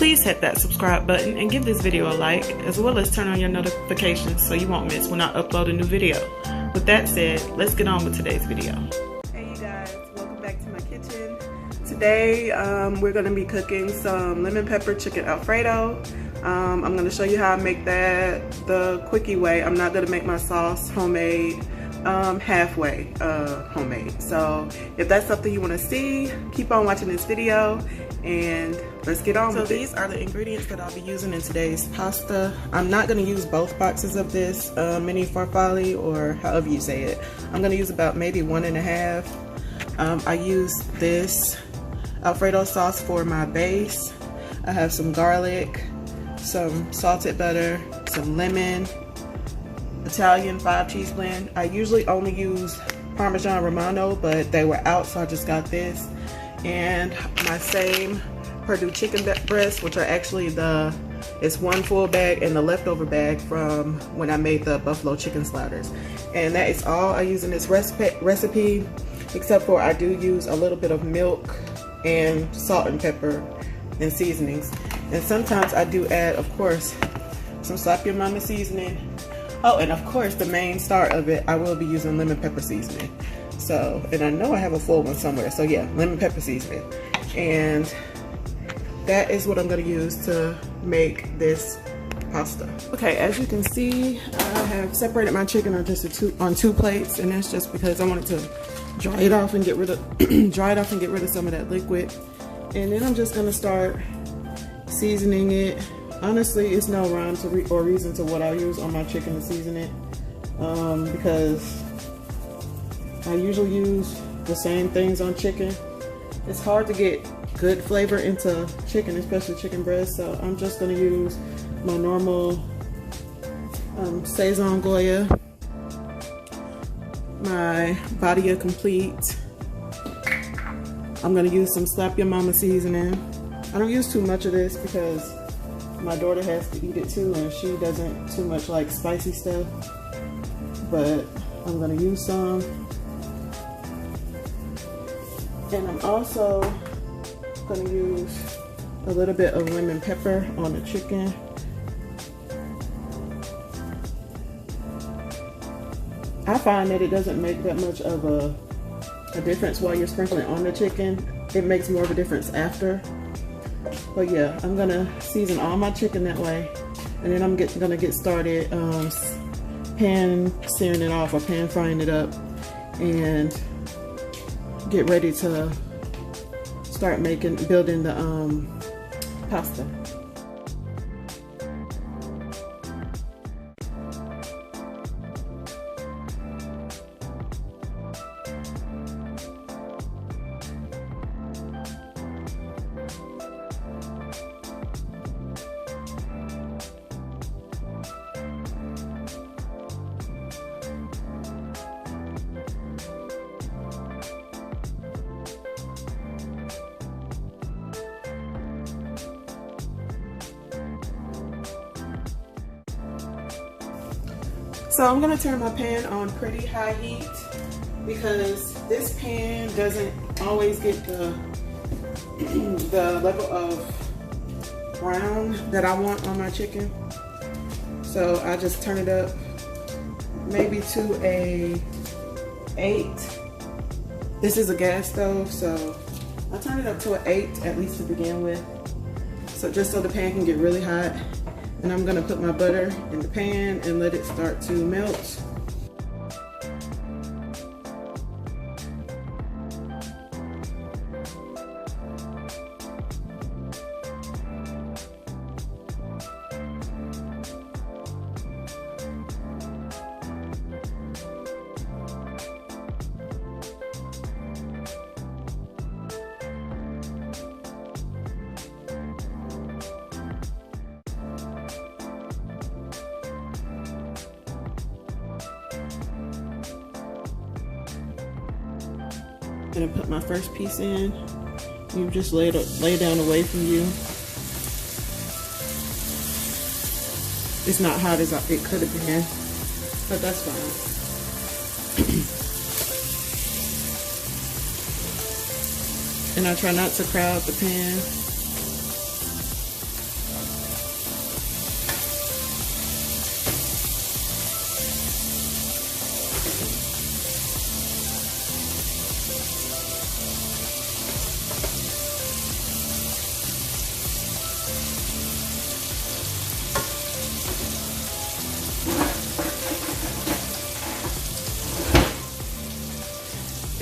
please hit that subscribe button and give this video a like, as well as turn on your notifications so you won't miss when I upload a new video. With that said, let's get on with today's video. Hey you guys, welcome back to my kitchen. Today we're going to be cooking some lemon pepper chicken Alfredo. I'm going to show you how I make that the quickie way. I'm not going to make my sauce homemade, halfway homemade. So if that's something you want to see, keep on watching this video and let's get on with it. So these are the ingredients that I'll be using in today's pasta. I'm not going to use both boxes of this mini farfalle, or however you say it. I'm going to use about maybe 1.5. I use this Alfredo sauce for my base. I have some garlic, some salted butter, some lemon, Italian 5-cheese blend. I usually only use Parmesan Romano, but they were out, so I just got this. And my same Perdue chicken breasts, which are actually it's one full bag and the leftover bag from when I made the buffalo chicken sliders. And that is all I use in this recipe, except for I do use a little bit of milk and salt and pepper and seasonings. And sometimes I do add, of course, some Slap Your Mama seasoning. Oh, and of course, the main star of it, I will be using lemon pepper seasoning. So, and I know I have a full one somewhere. So yeah, lemon pepper seasoning. And that is what I'm gonna use to make this pasta. Okay, as you can see, I have separated my chicken on two plates, and that's just because I wanted to dry it off and get rid of some of that liquid. And then I'm just gonna start seasoning it. Honestly, it's no rhyme or reason to what I use on my chicken to season it, because I usually use the same things on chicken. It's hard to get good flavor into chicken, especially chicken breast, so I'm just gonna use my normal Saison Goya, my Badia Complete. I'm gonna use some Slap Your Mama seasoning. I don't use too much of this because my daughter has to eat it too, and she doesn't too much like spicy stuff, but I'm gonna use some. And I'm also gonna use a little bit of lemon pepper on the chicken. I find that it doesn't make that much of a difference while you're sprinkling on the chicken. It makes more of a difference after. But yeah, I'm gonna season all my chicken that way, and then I'm gonna get started pan searing it off or pan frying it up, and get ready to start building the pasta. So I'm gonna turn my pan on pretty high heat because this pan doesn't always get the level of brown that I want on my chicken. So I just turn it up maybe to a 8. This is a gas stove, so I turn it up to an 8 at least to begin with. So just so the pan can get really hot. And I'm gonna put my butter in the pan and let it start to melt. I'm gonna put my first piece in. You just lay down away from you. It's not hot as it could have been, but that's fine. And I try not to crowd the pan.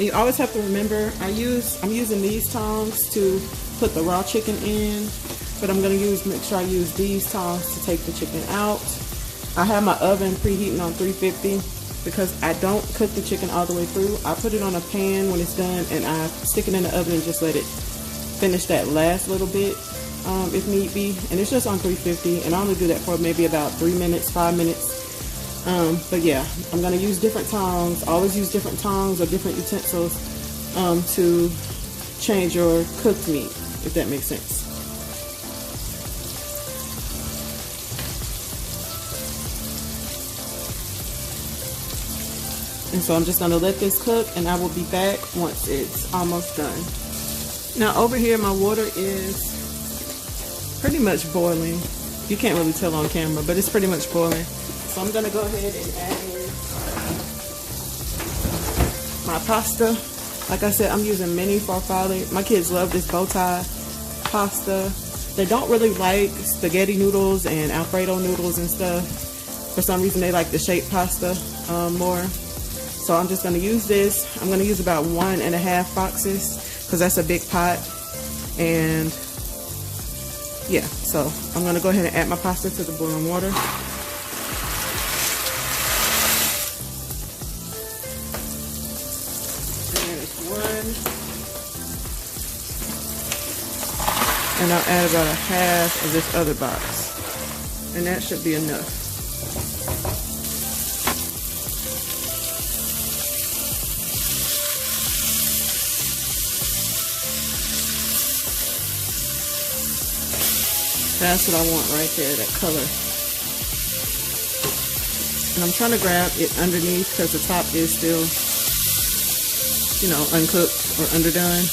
And you always have to remember, I'm using these tongs to put the raw chicken in, but I'm gonna make sure I use these tongs to take the chicken out. I have my oven preheating on 350 because I don't cook the chicken all the way through. I put it on a pan when it's done and I stick it in the oven and just let it finish that last little bit if need be. And it's just on 350, and I only do that for maybe about 3 minutes, 5 minutes. But yeah, I'm gonna use different tongs. Always use different tongs or different utensils to change your cooked meat, if that makes sense. And so I'm just gonna let this cook, and I will be back once it's almost done. Now over here, my water is pretty much boiling. You can't really tell on camera, but it's pretty much boiling. So I'm gonna go ahead and add in my pasta. Like I said, I'm using mini farfalle. My kids love this bow tie pasta. They don't really like spaghetti noodles and Alfredo noodles and stuff. For some reason, they like the shaped pasta more. So I'm just gonna use this. I'm gonna use about 1.5 boxes because that's a big pot. And yeah, so I'm gonna go ahead and add my pasta to the boiling water. And I'll add about 1/2 of this other box. And that should be enough. That's what I want right there, that color. And I'm trying to grab it underneath because the top is still, you know, uncooked or underdone.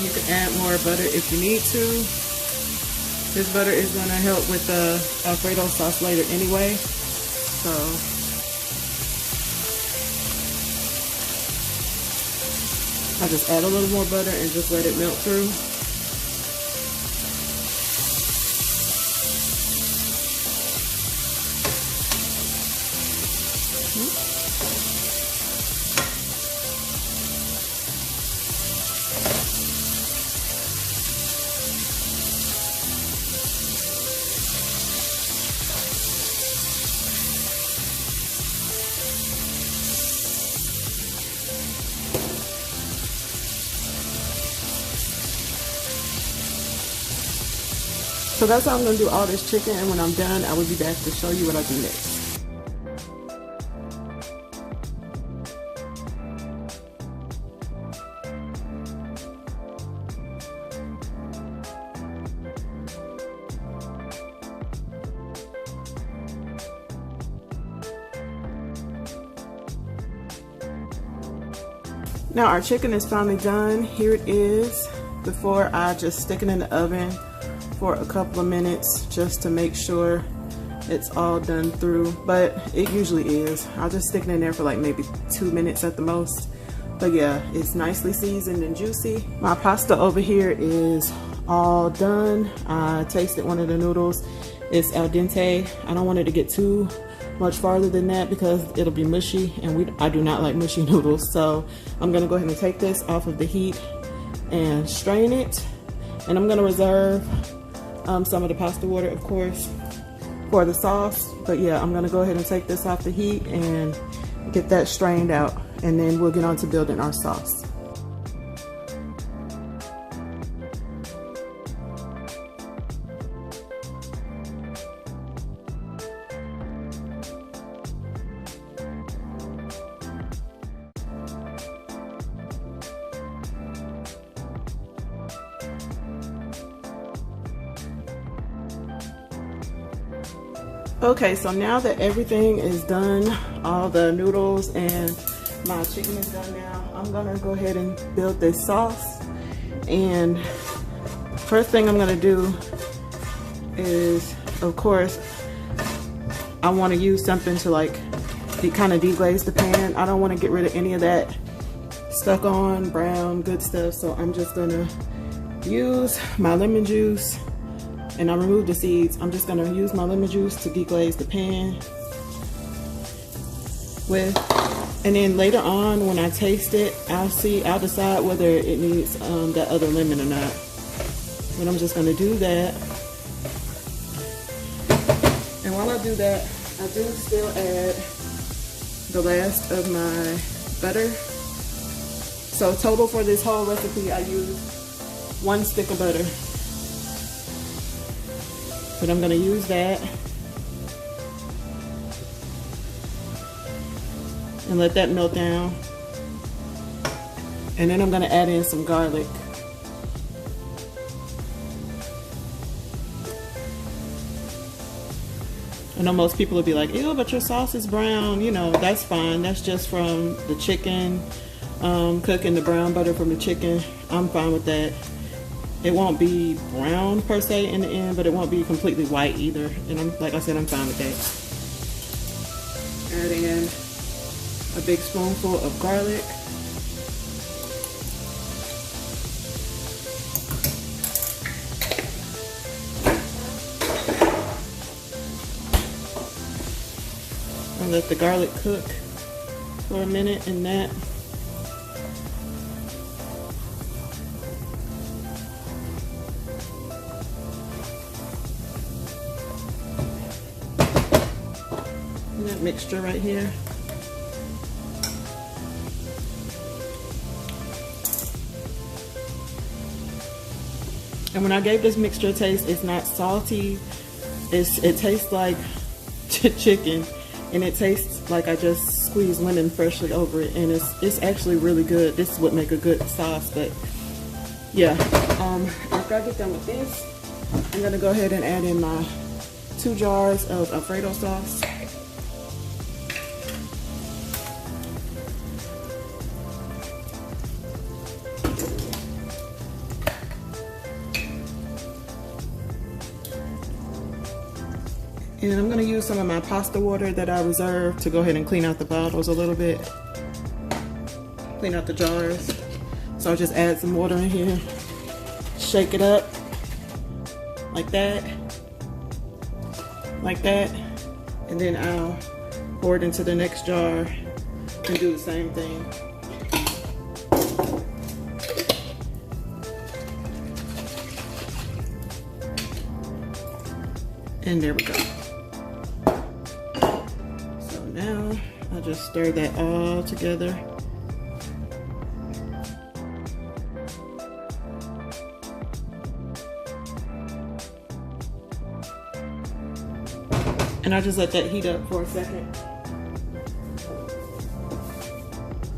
You can add more butter if you need to. This butter is going to help with the Alfredo sauce later anyway. So I'll just add a little more butter and just let it melt through. So that's how I'm going to do all this chicken, and when I'm done, I will be back to show you what I do next. Now our chicken is finally done. Here it is before I just stick it in the oven for a couple of minutes just to make sure it's all done through, but it usually is. I'll just stick it in there for like maybe 2 minutes at the most. But yeah, it's nicely seasoned and juicy. My pasta over here is all done. I tasted one of the noodles. It's al dente. I don't want it to get too much farther than that because it'll be mushy, and I do not like mushy noodles. So I'm gonna go ahead and take this off of the heat and strain it, and I'm gonna reserve some of the pasta water, of course, for the sauce. But yeah, I'm gonna go ahead and take this off the heat and get that strained out, and then we'll get on to building our sauce. Okay, so now that everything is done, all the noodles and my chicken is done now, I'm gonna go ahead and build this sauce. And first thing I'm gonna do is, of course, I wanna use something to like kind of deglaze the pan. I don't wanna get rid of any of that stuck on, brown, good stuff. So I'm just gonna use my lemon juice, and I removed the seeds. I'm just gonna use my lemon juice to deglaze the pan with, and then later on when I taste it, I'll decide whether it needs that other lemon or not. But I'm just gonna do that. And while I do that, I do still add the last of my butter. So total for this whole recipe, I use 1 stick of butter. But I'm gonna use that and let that melt down. And then I'm gonna add in some garlic. I know most people will be like, ew, but your sauce is brown. You know, that's fine. That's just from the chicken, cooking the brown butter from the chicken. I'm fine with that. It won't be brown per se in the end, but it won't be completely white either. And like I said, I'm fine with that. Add in a big spoonful of garlic. And let the garlic cook for a minute in that. And that mixture right here. And when I gave this mixture a taste, it's not salty. It tastes like chicken. And it tastes like I just squeezed lemon freshly over it, and it's actually really good. This would make a good sauce, but yeah. After I get done with this, I'm gonna go ahead and add in my 2 jars of Alfredo sauce. And I'm gonna use some of my pasta water that I reserved to go ahead and clean out the bottles a little bit. Clean out the jars. So I'll just add some water in here. Shake it up. Like that. Like that. And then I'll pour it into the next jar and do the same thing. And there we go. Now I'll just stir that all together. And I'll just let that heat up for a second.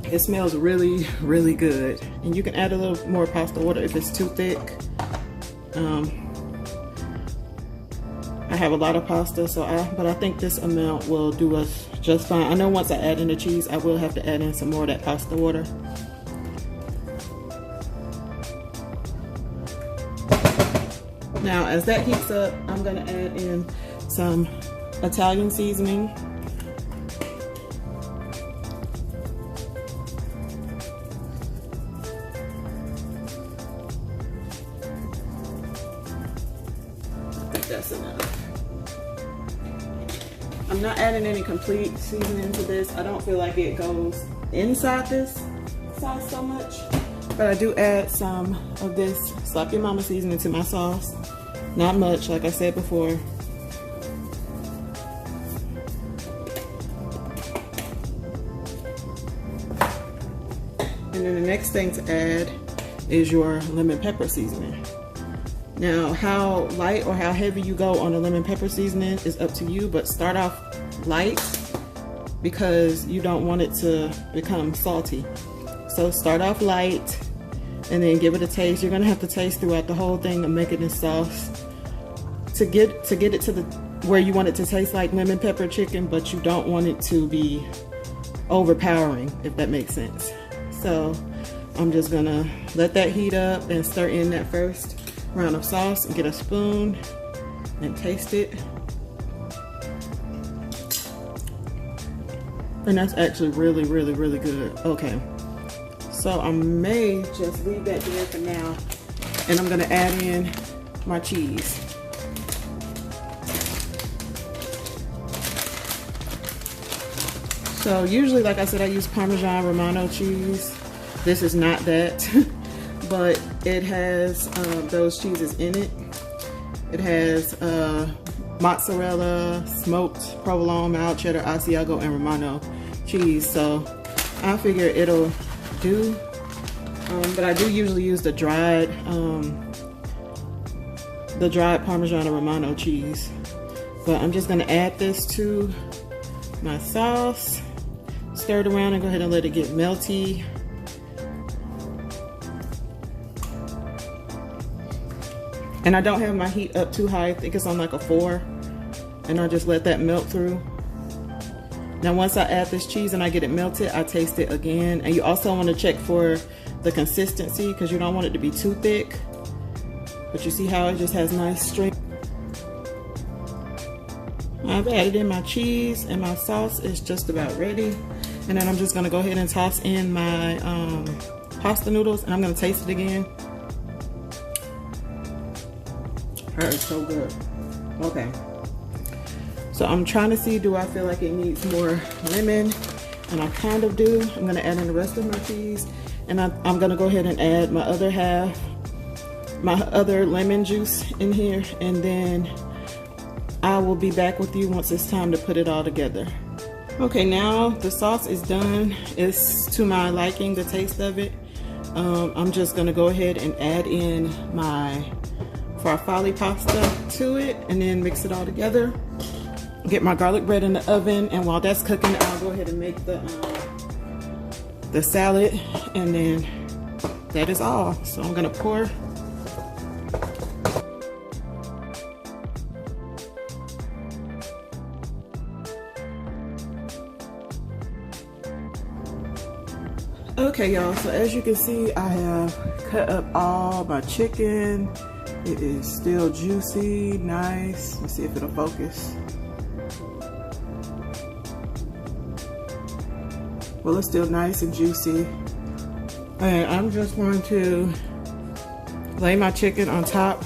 It smells really, really good. And you can add a little more pasta water if it's too thick. I have a lot of pasta, but I think this amount will do us just fine. I know once I add in the cheese, I will have to add in some more of that pasta water. Now, as that heats up, I'm gonna add in some Italian seasoning. I think that's enough. I'm not adding any complete seasoning to this. I don't feel like it goes inside this sauce so much, but I do add some of this Slap Your Mama seasoning to my sauce. Not much, like I said before. And then the next thing to add is your lemon pepper seasoning. Now, how light or how heavy you go on the lemon pepper seasoning is up to you, but start off light because you don't want it to become salty. So start off light and then give it a taste. You're gonna have to taste throughout the whole thing of making this sauce to get it to the where you want it to taste like lemon pepper chicken, but you don't want it to be overpowering, if that makes sense. So I'm just gonna let that heat up and stir in that first round of sauce and get a spoon and taste it. And that's actually really, really, really good. Okay, So I may just leave that there for now, and I'm gonna add in my cheese. So usually, like I said, I use Parmesan Romano cheese. This is not that, but it has those cheeses in it. It has mozzarella, smoked provolone, mild cheddar, Asiago, and Romano cheese. So I figure it'll do. But I do usually use the dried Parmesan Romano cheese. But I'm just gonna add this to my sauce. Stir it around and go ahead and let it get melty. And I don't have my heat up too high. I think it's on like a 4. And I just let that melt through. Now once I add this cheese and I get it melted, I taste it again. And you also want to check for the consistency because you don't want it to be too thick. But you see how it just has nice strength. I've added in my cheese and my sauce is just about ready. And then I'm just gonna go ahead and toss in my pasta noodles, and I'm gonna taste it again. It's so good. Okay. So I'm trying to see, do I feel like it needs more lemon? And I kind of do. I'm gonna add in the rest of my cheese. And I'm gonna go ahead and add my other half, my other lemon juice in here. And then I will be back with you once it's time to put it all together. Okay, now the sauce is done. It's to my liking, the taste of it. I'm just gonna go ahead and add in my farfalle pasta to it and then mix it all together. Get my garlic bread in the oven, and while that's cooking, I'll go ahead and make the salad, and then that is all. So I'm gonna pour. Okay, y'all, so as you can see, I have cut up all my chicken. It is still juicy, nice. Let's see if it'll focus. Well, it's still nice and juicy. And I'm just going to lay my chicken on top.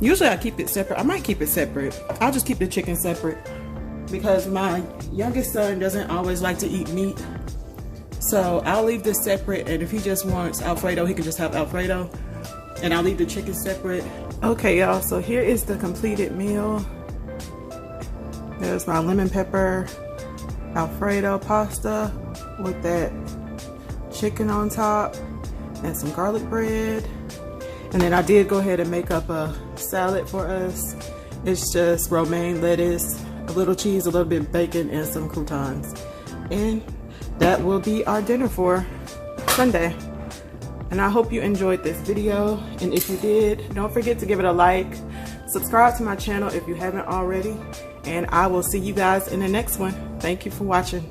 Usually I keep it separate. I might keep it separate. I'll just keep the chicken separate because my youngest son doesn't always like to eat meat. So I'll leave this separate, and if he just wants Alfredo, he can just have Alfredo. And I'll leave the chicken separate. Okay, y'all, so here is the completed meal. There's my lemon pepper Alfredo pasta with that chicken on top and some garlic bread. And then I did go ahead and make up a salad for us. It's just romaine lettuce, a little cheese, a little bit of bacon, and some croutons. And that will be our dinner for Sunday. And I hope you enjoyed this video. And if you did, don't forget to give it a like. Subscribe to my channel if you haven't already. And I will see you guys in the next one. Thank you for watching.